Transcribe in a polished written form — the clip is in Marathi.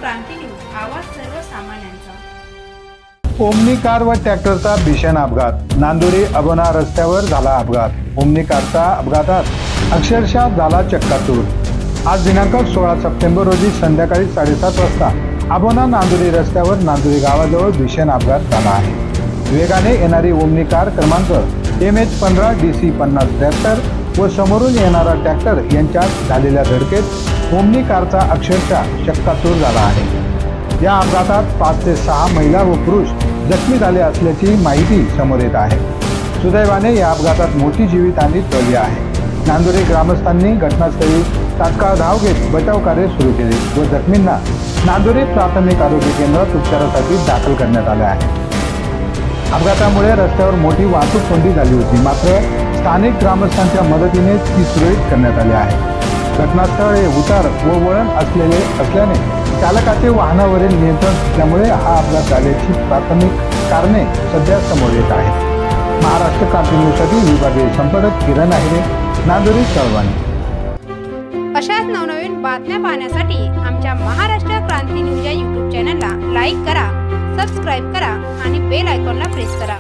क्रांती न्यूज, आवाज सर्वसामान्यांचा। ओमनी कार व ट्रॅक्टरचा भीषण अपघात। नांदुरी अबोना रस्त्यावर झाला अपघात। ओमनी कारचा अपघातात अक्षरशः झाला चक्काचूर। आज दिनांक 16 सप्टेंबर रोजी संध्याकाळी 7:30 वाजता अबोना नांदुरी रस्त्यावर नांदुरी गावाजवळ भीषण अपघात झाला आहे। वेगाने येणारी ओमनी कार क्रमांक MH15 DC 5073 व समोरून येणारा ट्रॅक्टर यांच्यात झालेल्या धडकेत ओमनी कारचा अक्षरशः चक्काचूर झाला आहे। या अपघातात 5 ते 6 महिला व पुरुष जखमी झाले असल्याची माहिती समोर येत आहे। सुदैवाने या अपघातात मोठी जीवितहानी टळली आहे। नांदुरी ग्रामस्थांनी घटनास्थळी तात्काळ धाव घेत बचाव कार्य सुरू केले व जखमींना नांदुरी प्राथमिक आरोग्य केंद्रात उपचारासाठी दाखल करण्यात आले आहे। अपघातामुळे रस्त्यावर मोठी वाहतूक कोंडी झाली होती, मात्र स्थानिक ग्रामस्थांच्या मदतीने ती सुरळीत करण्यात आली आहे। घटनास्थळ हे उतार व वळण असल्याने चालकाचे वाहनावरील नियंत्रण सुटल्यामुळे हा अपघात झाल्याची प्राथमिक कारणे सध्या समोर येत आहेत। महाराष्ट्र क्रांती न्यूजसाठी विभागीय संपादक किरण आहेरे, नांदुरी कळवण। अशाच नवनवीन बातम्या पाहण्यासाठी आमच्या महाराष्ट्र क्रांती न्यूज या YouTube चॅनलला लाईक करा, सबस्क्राईब करा आणि बेल आयकॉनला प्रेस करा।